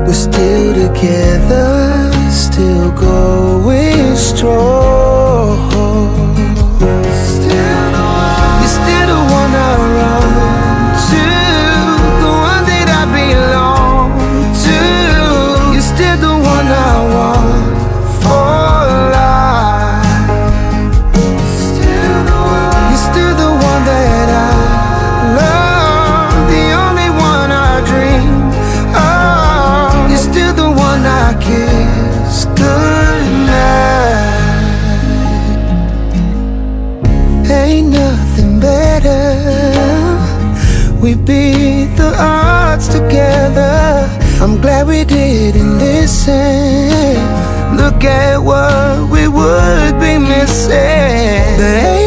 We're still together, still going strong. You're still the one I run to, the one that I belong to. You're still the one I want for life. You're still the one that I love, the only one I dream of. You're still the one I kiss goodnight. Ain't nothing better. We beat the odds together. I'm glad we didn't listen. Look at what we would be missing. But